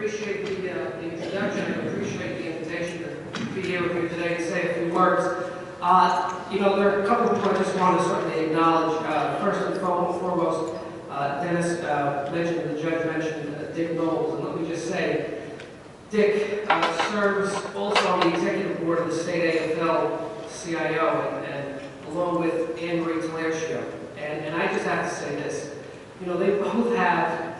appreciate the introduction and appreciate the invitation to be here with you today and say a few words. You know, there are a couple of people I just want to certainly acknowledge. First and foremost, Dennis mentioned, the judge mentioned Dick Knowles, and let me just say, Dick serves also on the executive board of the state AFL-CIO, and along with Anne Marie Cilento. And I just have to say this, you know, they both have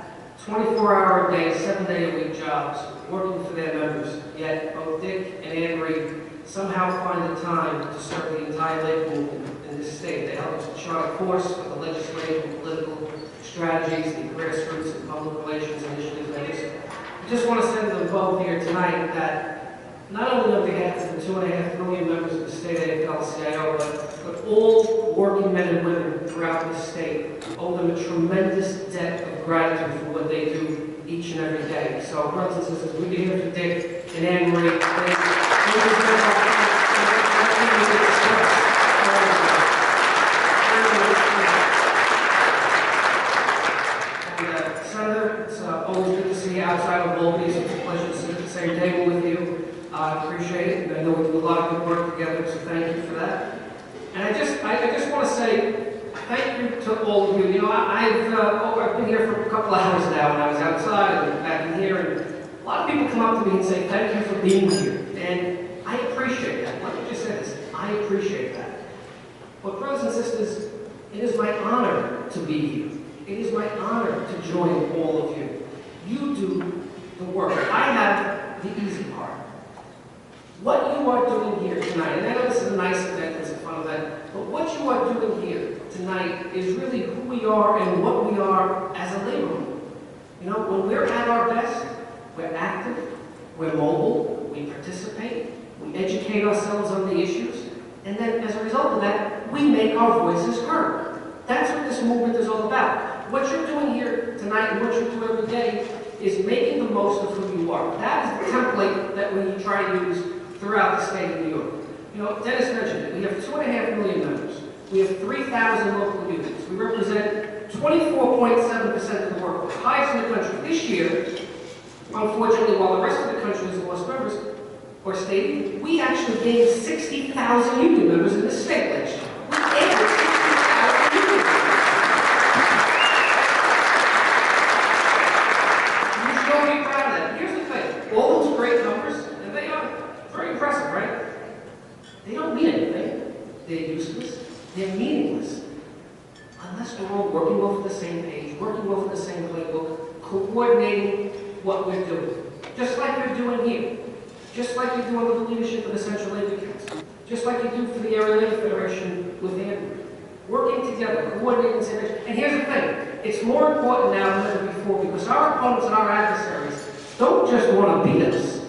24-hour-a-day, 7-day-a-week jobs working for their members, yet both Dick and Anne Marie somehow find the time to serve the entire labor movement in this state. They help us to chart a course for the legislative and political strategies, the grassroots and public relations initiatives. I just want to send them both here tonight that not only on behalf of the 2.5 million members of the state AFL-CIO, but all working men and women throughout this state owe them a tremendous debt of gratitude for what they do each and every day. So, brothers and sisters, we'll be here for Dick and Anne Marie. Senator, it's always good to see you outside of Albany. It's a pleasure to sit at the same table with you. I appreciate it, and I know we do a lot of good work together, so thank you for that. And I just want to say thank you to all of you. You know, I've been here for a couple of hours now, and I was outside and back in here, and a lot of people come up to me and say thank you for being here, and I appreciate that. Let me just say this, I appreciate that. But brothers and sisters, it is my honor to be here. It is my honor to join all of you. You do the work. I have the easy part. What you are doing here tonight, and I know this is a nice event, it's a fun event, but what you are doing here tonight is really who we are and what we are as a labor movement. You know, when we're at our best, we're active, we're mobile, we participate, we educate ourselves on the issues, and then as a result of that, we make our voices heard. That's what this movement is all about. What you're doing here tonight and what you do every day is making the most of who you are. That is the template that we try to use throughout the state of New York. You know, Dennis mentioned it. We have 2.5 million members. We have 3,000 local unions. We represent 24.7% of the workforce, highest in the country. This year, unfortunately, while the rest of the country has lost members or state, we actually gained 60,000 union members in this state last year. We added 60,000 union members. You should all be proud of that. Here's the thing. All those great numbers, and they are very impressive, right? They don't mean anything. They're useless. They're meaningless. Unless we're all working off the same page, working off the same playbook, coordinating what we're doing. Just like you're doing here. Just like you do under the leadership of the Central Labor Council. Just like you do for the Area Labor Federation with Andrew. Working together, coordinating the same page. And here's the thing. It's more important now than ever before because our opponents and our adversaries don't just want to beat us.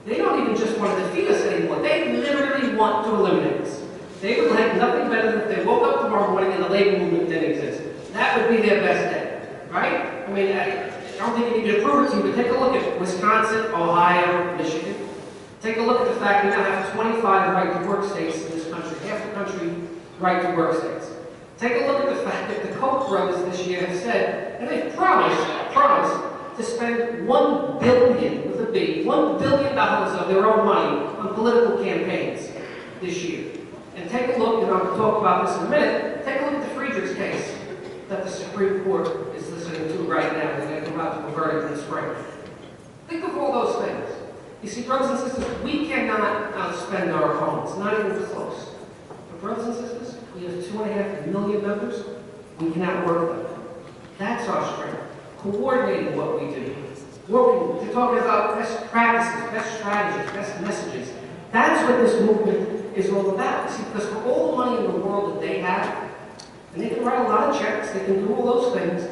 They don't even just want to defeat us anymore. They literally want to eliminate us. They would like nothing better than if they woke up tomorrow morning and the labor movement didn't exist. That would be their best day, right? I mean, I don't think you need to prove it to you, but take a look at Wisconsin, Ohio, Michigan. Take a look at the fact we now have 25 right-to-work states in this country, half the country right-to-work states. Take a look at the fact that the Koch brothers this year have said, and they've promised to spend $1 billion, with a B, $1 billion of their own money on political campaigns this year. And take a look, and I'll talk about this in a minute, take a look at the Friedrichs case that the Supreme Court is listening to right now. They're going to come out to a verdict in the spring. Think of all those things. You see, brothers and sisters, we cannot outspend our opponents, not even close. But brothers and sisters, we have 2.5 million members, we can outwork them. That's our strength. Coordinating what we do. Working, we're talking about best practices, best strategies, best messages. That's what this movement is all about. See, because for all the money in the world that they have, and they can write a lot of checks, they can do all those things,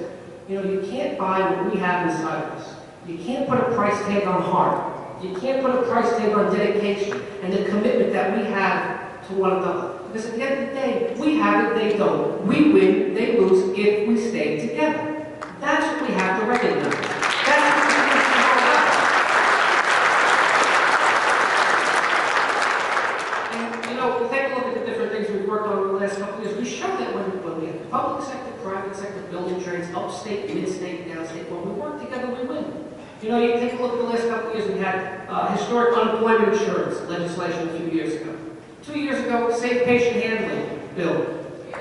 you know, you can't buy what we have inside of us. You can't put a price tag on heart. You can't put a price tag on dedication and the commitment that we have to one another. Because at the end of the day, we have it, they don't. We win, they lose if we stay together. That's what we have to recognize. That's what we have to know about. And, you know, take a look at the different things we've worked on in the last couple of years. We show that when we have public sector, private sector, building trades, upstate, mid-state, downstate, when we work together, we win. You know, you take a look at the last couple of years, we had historic unemployment insurance legislation a few years ago. 2 years ago, safe patient handling bill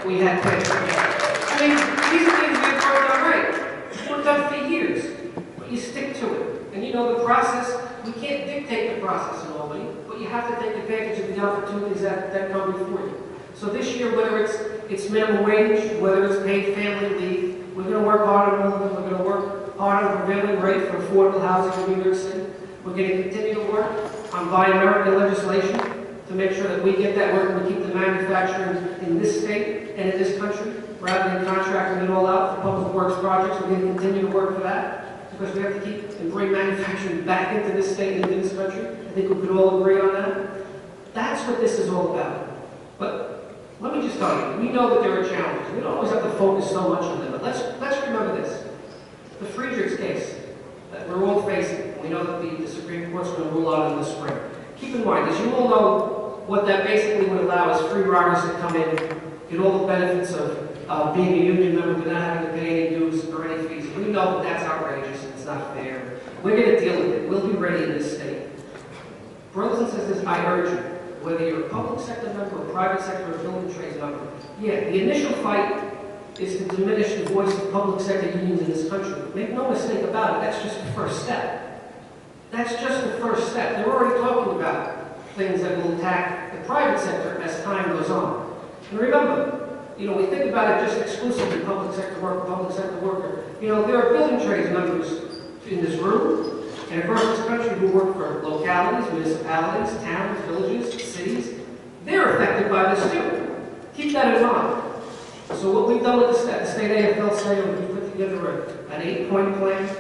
we had passed. I mean, these are things we've worked on right. Worked on for years, but you stick to it. And you know the process, we can't dictate the process in Albany, but you have to take advantage of the opportunities that come before you. So this year, whether it's minimum wage, whether it's paid family leave, we're going to work hard on all of them. We're going to work hard on prevailing rate for affordable housing in New York City. We're going to continue to work on Buy American legislation to make sure that we get that work and we keep the manufacturing in this state and in this country, rather than contracting it all out for public works projects. We're going to continue to work for that, because we have to keep and bring manufacturing back into this state and into this country. I think we could all agree on that. That's what this is all about. But let me just tell you, we know that there are challenges. We don't always have to focus so much on them, but let's remember this. The Friedrichs case that we're all facing, we know that the Supreme Court's going to rule out in the spring. Keep in mind, as you all know, what that basically would allow is free riders to come in, get all the benefits of being a union member without having to pay any dues or any fees. We know that that's outrageous and it's not fair. We're going to deal with it. We'll be ready in this state. Brothers and sisters, I urge you, whether you're a public sector member, a private sector, or a building trades member, yeah, the initial fight is to diminish the voice of public sector unions in this country. Make no mistake about it, that's just the first step. That's just the first step. They're already talking about things that will attack the private sector as time goes on. And remember, you know, we think about it just exclusively public sector worker. You know, there are building trades members in this room and across this country who work for localities, municipalities, towns, villages, cities. They're affected by this too. Keep that in mind. So what we've done with the state AFL-CIO, we put together an 8-point plan,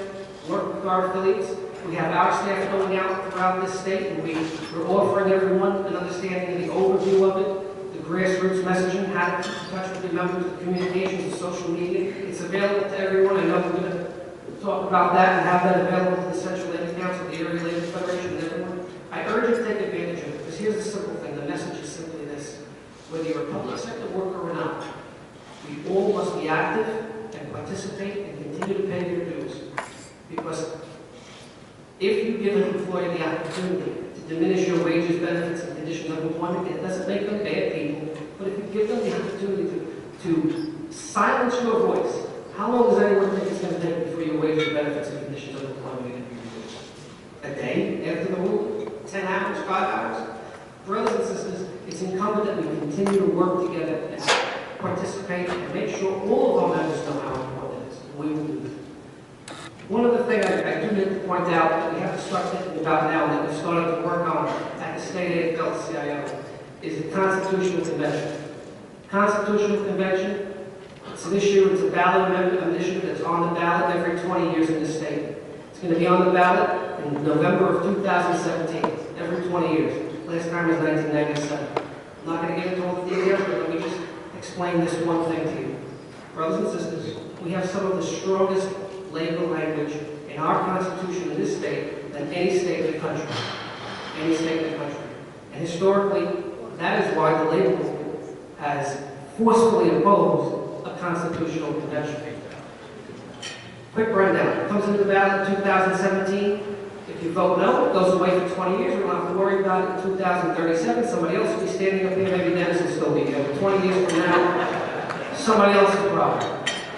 work with our affiliates. We have our staff going out throughout this state, and we're offering everyone an understanding of the overview of it, the grassroots messaging, how to keep in touch with your members, the communications, the social media. It's available to everyone. I know we're going to talk about that and have that available to the Central Labor Council, the Area Labor Federation, and everyone. I urge you to take advantage of it, because here's the simple thing. The message is simply this. Whether you're a public sector worker or not, we all must be active and participate and continue to pay your dues. Because if you give an employer the opportunity to diminish your wages, benefits, and conditions of employment, it doesn't make them bad people. But if you give them the opportunity to silence your voice, how long does anyone think it's going to take before your wages, benefits, and conditions of employment are reduced? A day after the rule? 10 hours? 5 hours? Brothers and sisters, it's incumbent that we continue to work together and participate and make sure all of our members know how important it is. We will do that. One other thing I do need to point out that we have to start thinking about now that we've started to work on at the state AFL-CIO is the Constitutional Convention. Constitutional Convention, it's an issue, it's a ballot initiative that's on the ballot every 20 years in the state. It's going to be on the ballot in November of 2017, every 20 years. Last time was 1997. I'm not going to get into all the details, but let me just explain this one thing to you. Brothers and sisters, we have some of the strongest labor language in our Constitution in this state than any state in the country. Any state in the country. And historically, that is why the labor movement has forcefully opposed a constitutional convention. Quick rundown. It comes into the ballot in 2017. If you vote no, it goes away for 20 years. We don't have to worry about it in 2037. Somebody else will be standing up here. Maybe Dennis will still be here. 20 years from now, somebody else's problem.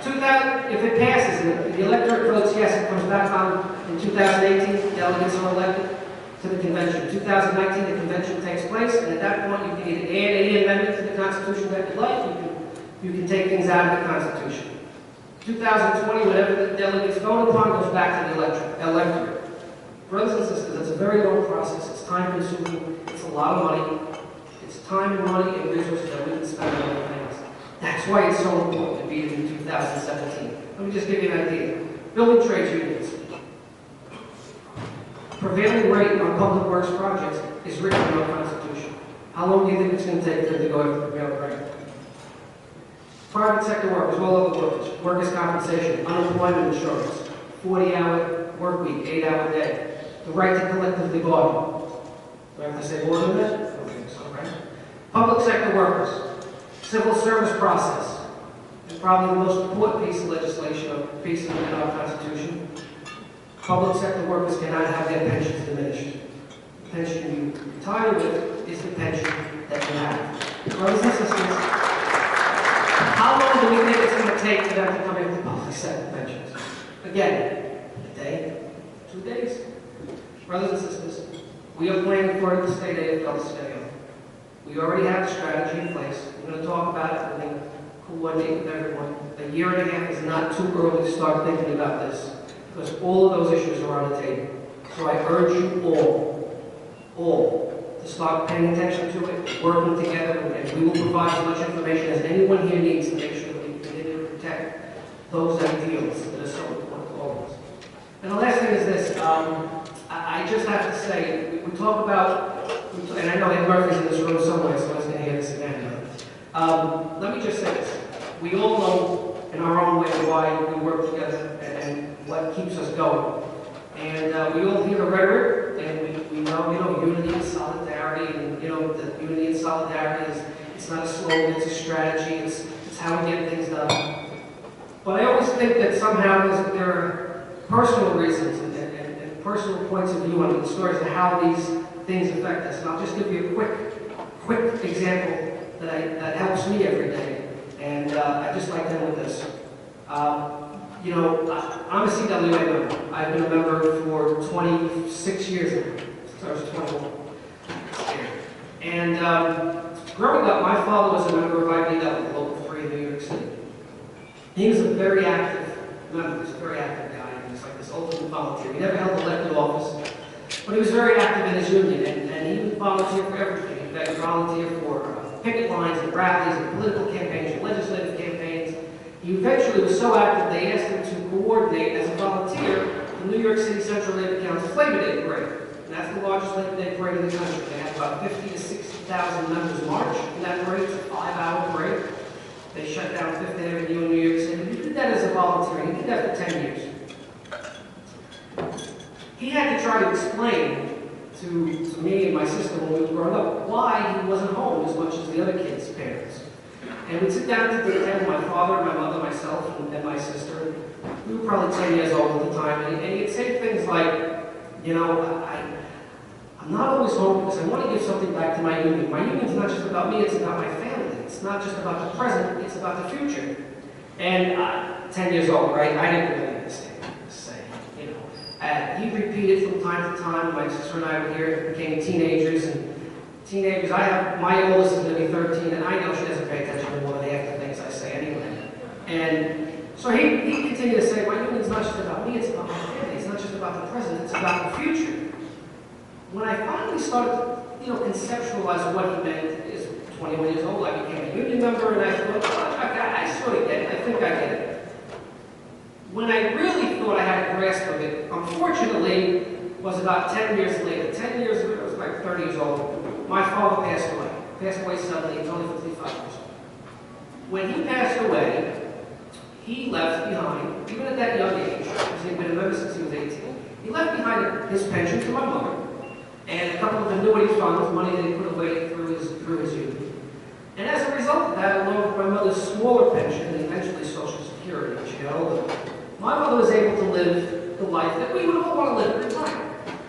If it passes, and the electorate votes yes, it comes back on in 2018, delegates are elected to the convention. 2019, the convention takes place, and at that point, you can either add any amendment to the Constitution that you like, you can take things out of the Constitution. 2020, whatever the delegates vote upon, goes back to the electorate. Brothers and sisters, it's a very long process. It's time-consuming. It's a lot of money. It's time and money and resources that we can spend on other things. That's why it's so important to be in 2017. Let me just give you an idea. Building trades unions. Prevailing rate on public works projects is written in our Constitution. How long do you think it's going to take for them to go after the prevailing rate? Private sector workers, all other workers, workers' compensation, unemployment insurance, 40-hour work week, 8-hour day, the right to collectively bargain. Do I have to say more than that? I don't think so, right? Public sector workers. Civil service process is probably the most important piece of legislation, piece in our Constitution. Public sector workers cannot have their pensions diminished. The pension you retire with is the pension that you have. Brothers and sisters, how long do we think it's going to take for them to come into public sector pensions? Again, a day, 2 days. Brothers and sisters, we are planning for the state AFL-CIO. We already have a strategy in place. We're going to talk about it. We're going to coordinate with everyone. A year and a half is not too early to start thinking about this, because all of those issues are on the table. So I urge you all, to start paying attention to it, working together, and we will provide as much information as anyone here needs to make sure that we continue to protect those ideals that are so important to all of us. And the last thing is this, I just have to say, we talk about, and I know Ed Murphy's in this room somewhere, so I was going to hear this again. Let me just say this. We all know in our own way why we work together and what keeps us going. And we all hear the rhetoric, and we know, unity and solidarity, and, that unity and solidarity it's not a slogan, it's a strategy, it's how we get things done. But I always think that somehow there are personal reasons and personal points of view on the stories of how these things affect us. And I'll just give you a quick example that helps me every day. And I just like to end with this. I'm a CWA member. I've been a member for 26 years now, since I was 21. And growing up, my father was a member of IBW, Local 3 in New York City. He was a very active member. He was a very active guy. He was like this ultimate volunteer. He never held elected office, but he was very active in his union, and he would volunteer for everything. He would volunteer for picket lines and rallies and political campaigns and legislative campaigns. He eventually was so active they asked him to coordinate as a volunteer the New York City Central Labor Council Labor Day Parade. And that's the largest Labor Day parade in the country. They have about 50 to 60,000 members march in that parade. It's a 5-hour parade. They shut down Fifth Avenue in New York City. He did that as a volunteer. He did that for 10 years. He had to try to explain to me and my sister when we were growing up why he wasn't home as much as the other kids' parents. And we'd sit down to dinner, my father, my mother, myself, and my sister. We were probably 10 years old at the time, and he'd say things like, I'm not always home because I want to give something back to my union. My union's not just about me, it's about my family. It's not just about the present, it's about the future. And 10 years old, right? I didn't really understand what he was saying, he repeated from time to time. My sister and I were here, became teenagers, my oldest is going to be 13, and I know she doesn't pay attention to more than half the things I say anyway. And so he continued to say, my union's not just about me, it's about my family. It's not just about the present, it's about the future. When I finally started to, conceptualize what he meant, is 21 years old, I became a union member, and I thought, I sort of get it. I think I get it. When I really thought I had a grasp of it, unfortunately, was about 10 years later. 10 years ago, I was like 30 years old. My father passed away suddenly. He was only 55 years old. When he passed away, he left behind, even at that young age, because he'd been a member since he was 18, he left behind his pension to my mother, and a couple of annuity funds, money they put away through his union. And as a result of that, along with my mother's smaller pension, and eventually Social Security, when she got older, my mother was able to live the life that we would all want to live at the time.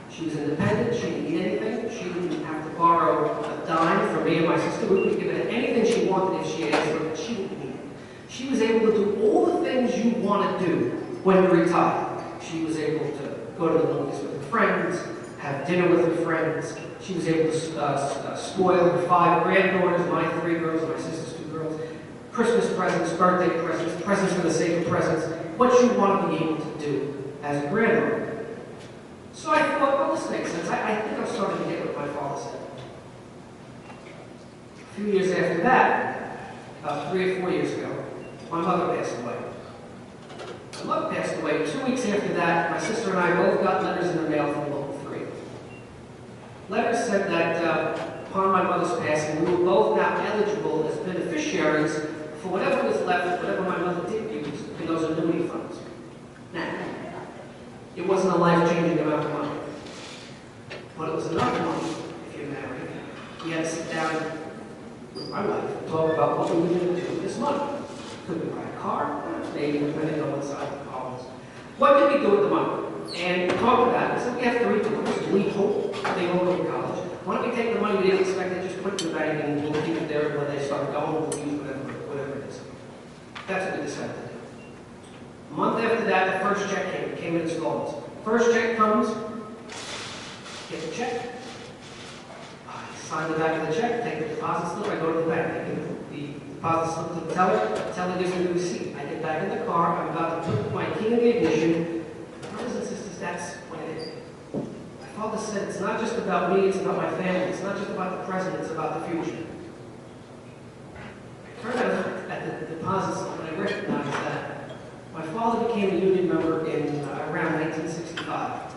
She was independent, she didn't need anything, she didn't have to borrow a dime from me and my sister. We could give her anything she wanted if she asked for it, she didn't need it. She was able to do all the things you want to do when you retire. She was able to go to the movies with her friends, have dinner with her friends. She was able to spoil her 5 granddaughters, my 3 girls, my sister's 2 girls, Christmas presents, birthday presents, presents for the sake of presents, what you want to be able to do as a granddaughter. So I thought, well, this makes sense. I think I'm starting to get what my father said. A few years after that, about 3 or 4 years ago, my mother passed away. My mother passed away. 2 weeks after that, my sister and I both got letters in the mail from Local 3. Letters said that upon my mother's passing, we were both now eligible as beneficiaries for whatever was left, whatever my mother did use in those annuity funds. Now, it wasn't a life-changing amount of money, but it was enough money if you're married. We had to sit down with my wife and talk about what we were going to do with this money. Could we buy a car? Maybe, depending on what size the car was. What did we do with the money? And we talked about it. I said, we have 3 daughters. We hope they all go to college. Why don't we take the money we didn't expect and just put it in the bank and we'll keep it there when they start going, we'll use whatever it is. That's what we decided to do. A month after that, the first check came in installments. First check comes, get the check, I sign the back of the check, take the deposit slip, I go to the bank, I give the deposit slip to the teller gives me the receipt. I get back in the car, I'm about to put my key in the ignition. Brothers and sisters, that's when it hit me. My father said, it's not just about me, it's about my family, it's not just about the present, it's about the future. I turned out at the deposit slip and I recognized that my father became a union member in around 1965.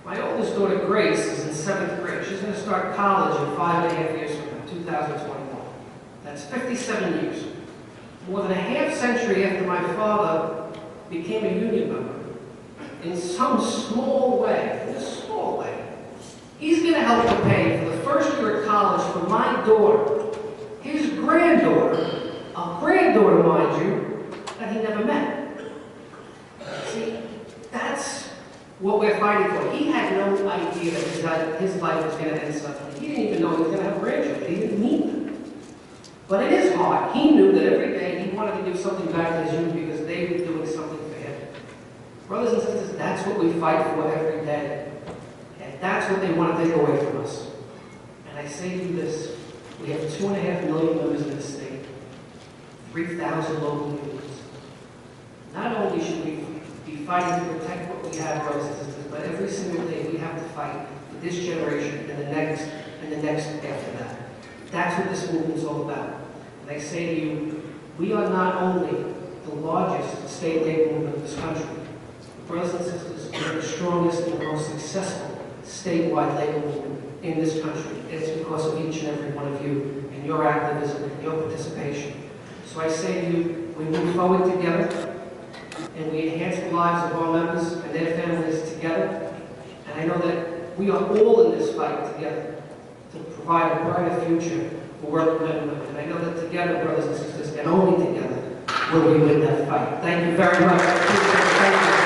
My oldest daughter, Grace, is in 7th grade. She's going to start college in 5.5 years from now, 2021. That's 57 years. More than a half century after my father became a union member, in some small way, he's going to help to pay for the first year of college for my daughter, his granddaughter, a granddaughter, mind you, that he never met. See, that's what we're fighting for. He had no idea that his life was going to end suddenly. He didn't even know he was going to have grandchildren. He didn't meet them. But in his heart, he knew that every day he wanted to give something back to his youth because they were doing something for him. Brothers and sisters, that's what we fight for every day. And that's what they want to take away from us. And I say to you this, we have 2.5 million members in this state, 3,000 local unions. Not only should we be fighting to protect what we have, brothers and sisters, but every single day we have to fight for this generation and the next after that. That's what this movement is all about. And I say to you, we are not only the largest state labor movement in this country, but brothers and sisters, we are the strongest and most successful statewide labor movement in this country. It's because of each and every one of you and your activism and your participation. So I say to you, we move forward together, and we enhance the lives of our members and their families together. And I know that we are all in this fight together to provide a brighter future for working men and women. And I know that together, brothers and sisters, and only together, will we win that fight. Thank you very much. Thank you.